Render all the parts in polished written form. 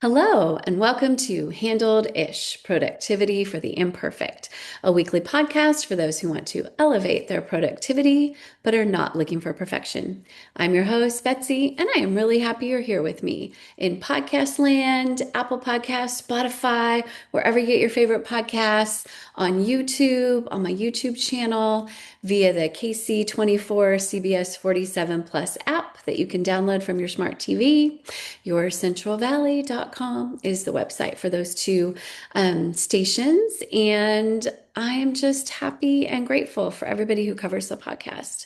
Hello, and welcome to Handled Ish Productivity for the Imperfect, a weekly podcast for those who want to elevate their productivity but are not looking for perfection. I'm your host, Betsy, and I am really happy you're here with me in podcast land, Apple Podcasts, Spotify, wherever you get your favorite podcasts, on YouTube, on my YouTube channel, via the KC24 CBS 47 Plus app that you can download from your smart TV. YourCentralValley.com is the website for those two stations. And I am just happy and grateful for everybody who covers the podcast.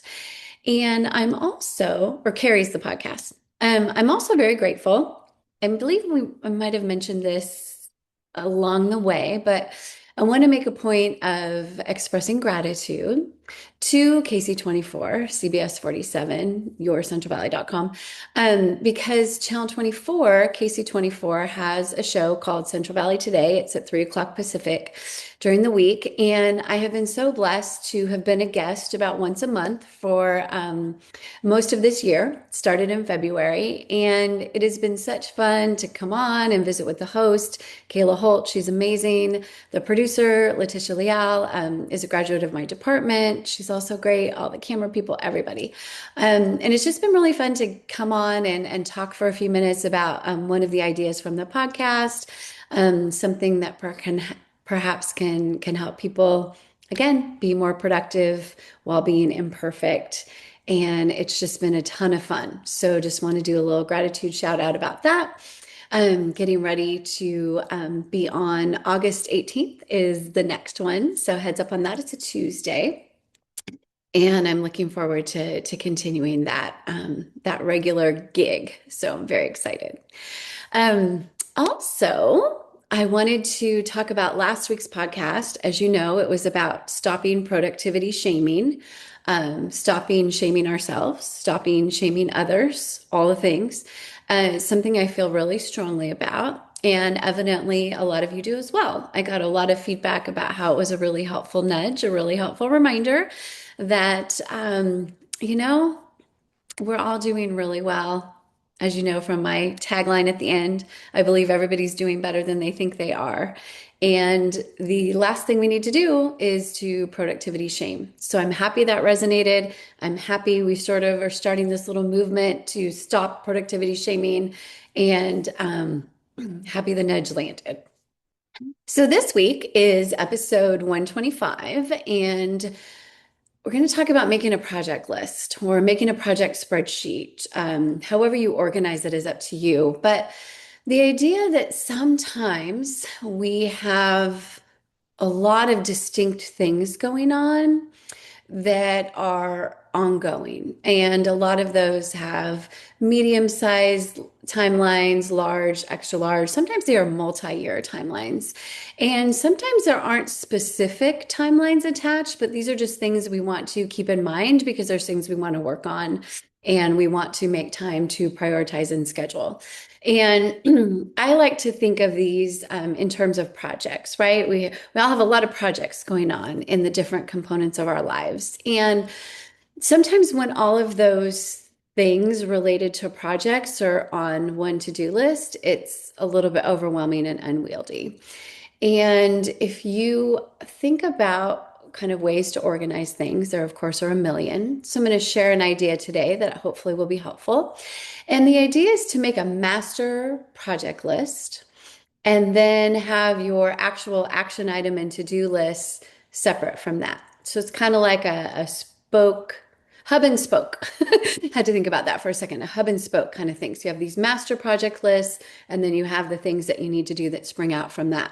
And I'm also, or carries the podcast. I'm also very grateful. I believe I might have mentioned this along the way, but I want to make a point of expressing gratitude to KC24, CBS 47, YourCentralValley.com, because Channel 24, KC24, has a show called Central Valley Today. It's at 3 o'clock Pacific during the week. And I have been so blessed to have been a guest about once a month for most of this year. It started in February. And it has been such fun to come on and visit with the host, Kayla Holt. She's amazing. The producer, Letitia Leal, is a graduate of my department. She's also great. All the camera people, everybody. And it's just been really fun to come on and talk for a few minutes about one of the ideas from the podcast, something that perhaps can help people, again, be more productive while being imperfect. And it's just been a ton of fun. So just want to do a little gratitude shout out about that. Getting ready to be on August 18th is the next one. So heads up on that. It's a Tuesday. And I'm looking forward to continuing that regular gig. So I'm very excited. Also, I wanted to talk about last week's podcast. As you know, it was about stopping productivity shaming, stopping shaming ourselves, stopping shaming others, all the things. Something I feel really strongly about. And evidently, a lot of you do as well. I got a lot of feedback about how it was a really helpful nudge, a really helpful reminder that, we're all doing really well. As you know from my tagline at the end, I believe everybody's doing better than they think they are. And the last thing we need to do is to productivity shame. So I'm happy that resonated. I'm happy we sort of are starting this little movement to stop productivity shaming, and happy the nudge landed. So this week is episode 125, and we're going to talk about making a project list or making a project spreadsheet. However you organize it is up to you. But the idea that sometimes we have a lot of distinct things going on that are ongoing. And a lot of those have medium-sized timelines, large, extra large. Sometimes they are multi-year timelines. And sometimes there aren't specific timelines attached, but these are just things we want to keep in mind because there's things we want to work on and we want to make time to prioritize and schedule. And I like to think of these in terms of projects, right? We all have a lot of projects going on in the different components of our lives. And sometimes when all of those things related to projects are on one to-do list, it's a little bit overwhelming and unwieldy. And if you think about kind of ways to organize things, there of course are a million. So I'm going to share an idea today that hopefully will be helpful. And the idea is to make a master project list and then have your actual action item and to-do list separate from that. So it's kind of like a spoke, hub and spoke. Had to think about that for a second, a hub and spoke kind of thing. So you have these master project lists, and then you have the things that you need to do that spring out from that.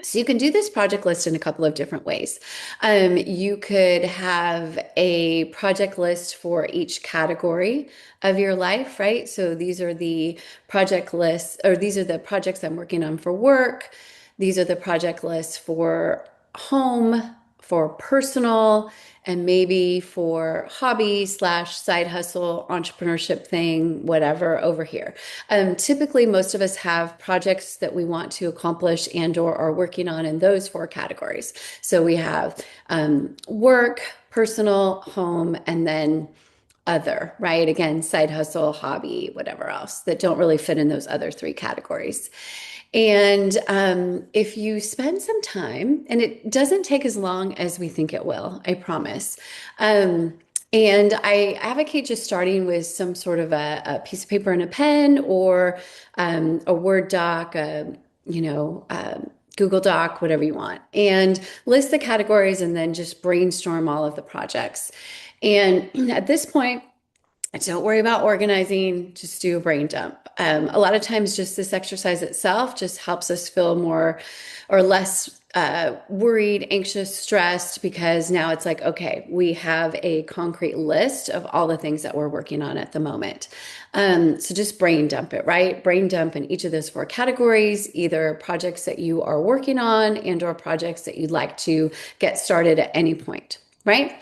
So you can do this project list in a couple of different ways. You could have a project list for each category of your life, right? So these are the project lists, or these are the projects I'm working on for work. These are the project lists for home, for personal, and maybe for hobby slash side hustle, entrepreneurship thing, whatever over here. Typically, most of us have projects that we want to accomplish and or are working on in those four categories. So we have work, personal, home, and then other, right? Again, side hustle, hobby, whatever else that don't really fit in those other three categories. And if you spend some time, and it doesn't take as long as we think it will, I promise. Um, and I advocate just starting with some sort of a piece of paper and a pen, or a Word doc, Google Doc, whatever you want, and list the categories and then just brainstorm all of the projects. And at this point, don't worry about organizing, just do a brain dump. A lot of times, just this exercise itself just helps us feel more or less worried, anxious, stressed, because now it's like, okay, we have a concrete list of all the things that we're working on at the moment. So just brain dump it, right? Brain dump in each of those four categories, either projects that you are working on and or projects that you'd like to get started at any point, right?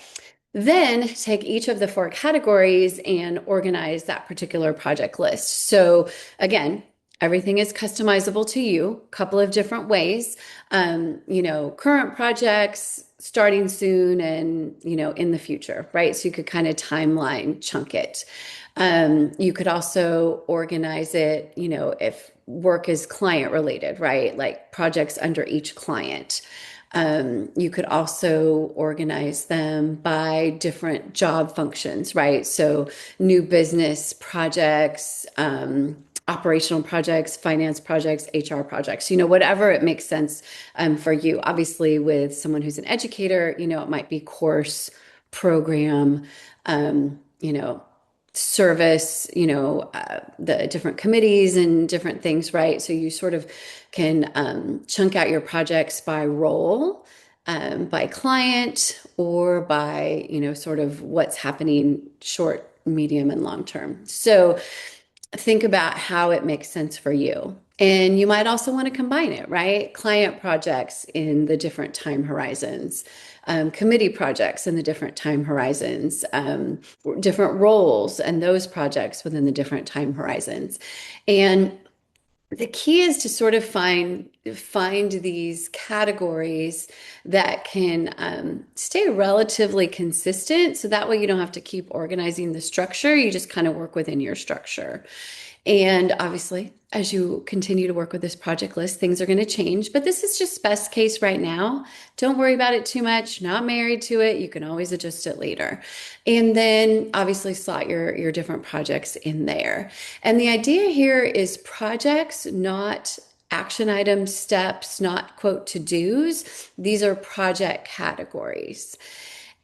Then take each of the four categories and organize that particular project list. So again, everything is customizable to you, a couple of different ways. Current projects, starting soon, and in the future, right? So you could kind of timeline chunk it. You could also organize it, if work is client related, right? Like projects under each client. You could also organize them by different job functions, right? So new business projects, operational projects, finance projects, HR projects, whatever it makes sense for you. Obviously, with someone who's an educator, it might be course, program, service, the different committees and different things, right? So you sort of can chunk out your projects by role, by client, or by, sort of what's happening short, medium, and long term. So think about how it makes sense for you. And you might also want to combine it, right? Client projects in the different time horizons, committee projects in the different time horizons, different roles and those projects within the different time horizons. And the key is to sort of find these categories that can stay relatively consistent, so that way you don't have to keep organizing the structure. You just kind of work within your structure. And obviously, as you continue to work with this project list, things are going to change, but this is just best case right now. Don't worry about it too much. Not married to it. You can always adjust it later. And then obviously slot your different projects in there. And the idea here is projects, not action items, steps, not quote to-dos. These are project categories.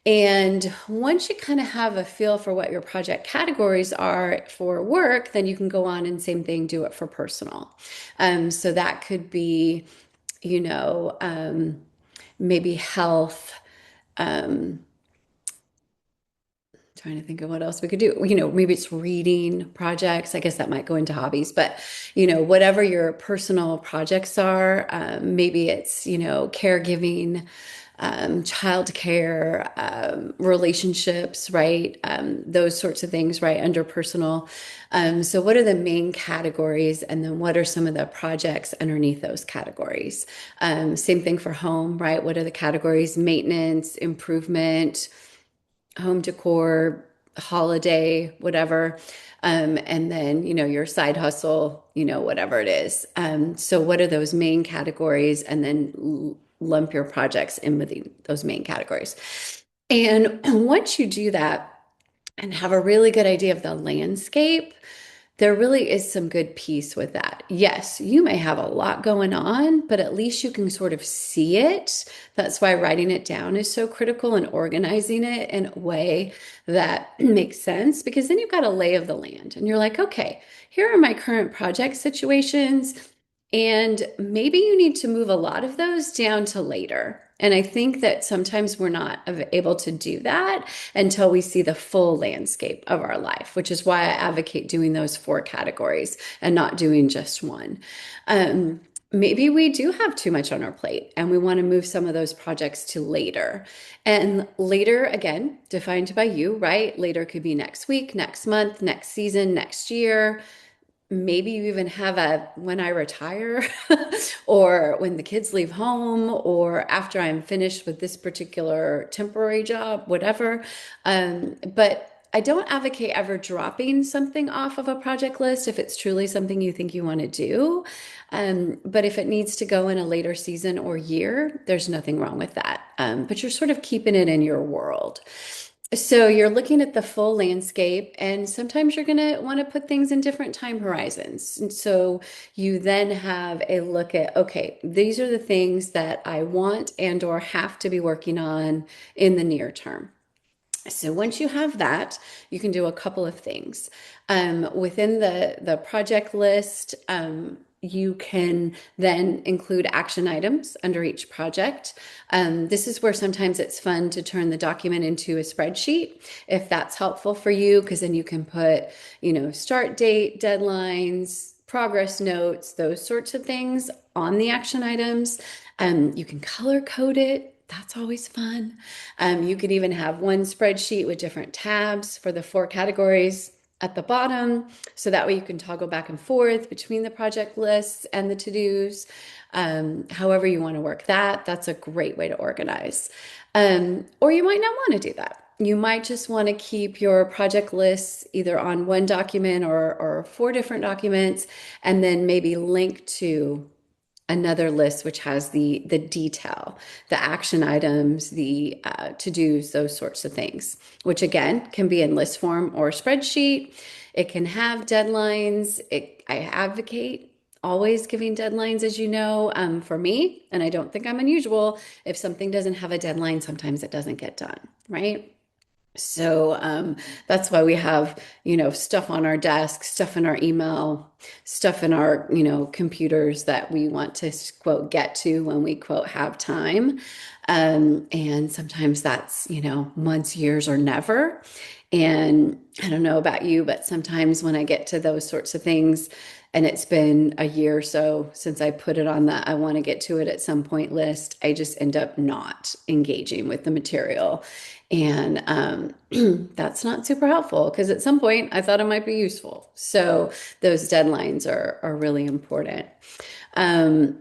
And once you kind of have a feel for what your project categories are for work, then you can go on and same thing, do it for personal. So that could be, you know, um, maybe health. Trying to think of what else we could do. Maybe it's reading projects. I guess that might go into hobbies, but whatever your personal projects are, maybe it's, caregiving, childcare, relationships, right? Those sorts of things, right? Under personal. So what are the main categories? And then what are some of the projects underneath those categories? Same thing for home, right? What are the categories? Maintenance, improvement, home decor, holiday, whatever. And then, your side hustle, whatever it is. So what are those main categories? And then lump your projects in with those main categories. And once you do that and have a really good idea of the landscape, there really is some good peace with that. Yes, you may have a lot going on, but at least you can sort of see it. That's why writing it down is so critical, and organizing it in a way that makes sense, because then you've got a lay of the land and you're like, okay, here are my current project situations. And maybe you need to move a lot of those down to later. And I think that sometimes we're not able to do that until we see the full landscape of our life, which is why I advocate doing those four categories and not doing just one. Maybe we do have too much on our plate and we want to move some of those projects to later. And later, again, defined by you, right? Later could be next week, next month, next season, next year. Maybe you even have a when I retire, or when the kids leave home, or after I'm finished with this particular temporary job, whatever. But I don't advocate ever dropping something off of a project list if it's truly something you think you want to do. But if it needs to go in a later season or year, there's nothing wrong with that. But you're sort of keeping it in your world. So you're looking at the full landscape, and sometimes you're going to want to put things in different time horizons. And so you then have a look at, okay, these are the things that I want and or have to be working on in the near term. So once you have that, you can do a couple of things. Within the project list, you can then include action items under each project. This is where sometimes it's fun to turn the document into a spreadsheet, if that's helpful for you, because then you can put, start date, deadlines, progress notes, those sorts of things on the action items. You can color code it. That's always fun. You could even have one spreadsheet with different tabs for the 4 categories at the bottom. So that way you can toggle back and forth between the project lists and the to-dos. However you want to work that, that's a great way to organize. Or you might not want to do that. You might just want to keep your project lists either on one document or 4 different documents, and then maybe link to another list which has the detail, the action items, the to-dos, those sorts of things, which again can be in list form or spreadsheet. It can have deadlines. I advocate always giving deadlines, as you know, for me, and I don't think I'm unusual. If something doesn't have a deadline, sometimes it doesn't get done, right? So that's why we have, stuff on our desk, stuff in our email, stuff in our, computers that we want to quote get to when we quote have time. And sometimes that's, months, years, or never. And I don't know about you, but sometimes when I get to those sorts of things, and it's been a year or so since I put it on the I want to get to it at some point list, I just end up not engaging with the material. And that's not super helpful because at some point I thought it might be useful. So those deadlines are really important. Um,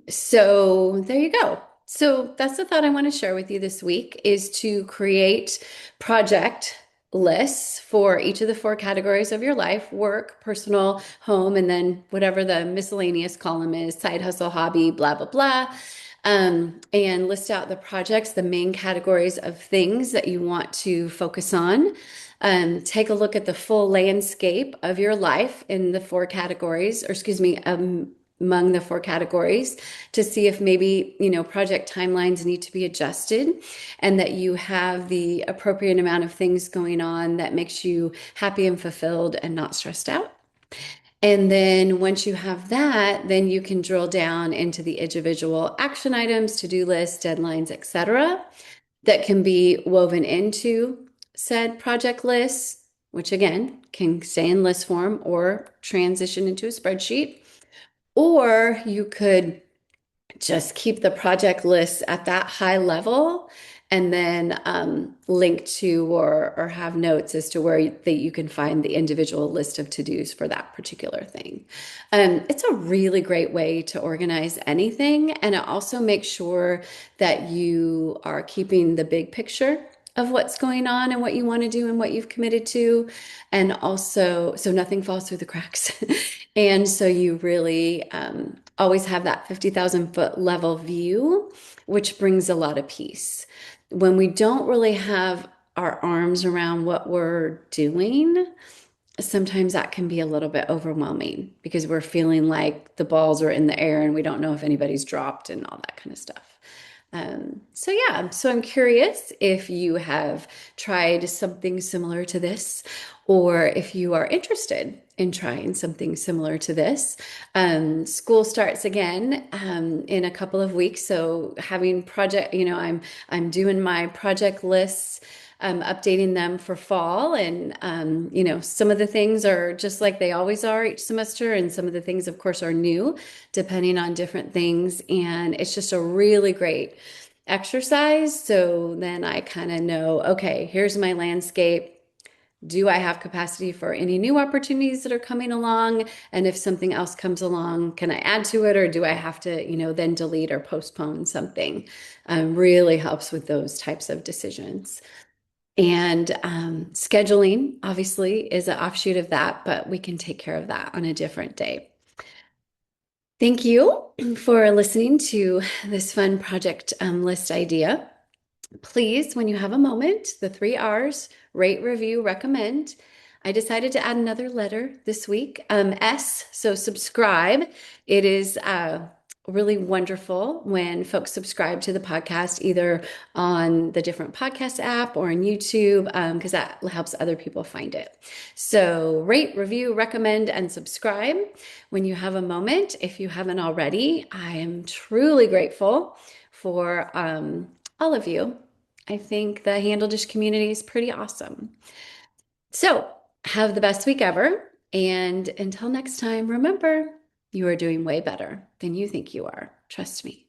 so there you go. So that's the thought I want to share with you this week is to create project lists for each of the 4 categories of your life: work, personal, home, and then whatever the miscellaneous column is: side hustle, hobby, blah, blah, blah. And list out the projects, the main categories of things that you want to focus on. Take a look at the full landscape of your life in the 4 categories, or excuse me, among the 4 categories, to see if maybe, project timelines need to be adjusted and that you have the appropriate amount of things going on that makes you happy and fulfilled and not stressed out. And then once you have that, then you can drill down into the individual action items, to-do lists, deadlines, etc., that can be woven into said project lists, which again can stay in list form or transition into a spreadsheet. Or you could just keep the project lists at that high level and then link to or have notes as to where that you can find the individual list of to-dos for that particular thing. It's a really great way to organize anything, and it also makes sure that you are keeping the big picture of what's going on and what you want to do and what you've committed to, and also so nothing falls through the cracks. And so you really always have that 50,000-foot level view, which brings a lot of peace. When we don't really have our arms around what we're doing, sometimes that can be a little bit overwhelming because we're feeling like the balls are in the air and we don't know if anybody's dropped and all that kind of stuff. So yeah, so I'm curious if you have tried something similar to this, or if you are interested in trying something similar to this. School starts again in a couple of weeks, so having project, I'm doing my project lists. Updating them for fall, and some of the things are just like they always are each semester, and some of the things of course are new depending on different things, and it's just a really great exercise. So then I kind of know, okay, here's my landscape. Do I have capacity for any new opportunities that are coming along? And if something else comes along, can I add to it, or do I have to then delete or postpone something? Really helps with those types of decisions. And scheduling, obviously, is an offshoot of that, but we can take care of that on a different day. Thank you for listening to this fun project list idea. Please, when you have a moment, the 3 R's, rate, review, recommend. I decided to add another letter this week, S, so subscribe. It is really wonderful when folks subscribe to the podcast, either on the different podcast app or on YouTube, because that helps other people find it. So rate, review, recommend, and subscribe when you have a moment. If you haven't already, I am truly grateful for all of you. I think the Handle Dish community is pretty awesome. So have the best week ever. And until next time, remember, you are doing way better than you think you are. Trust me.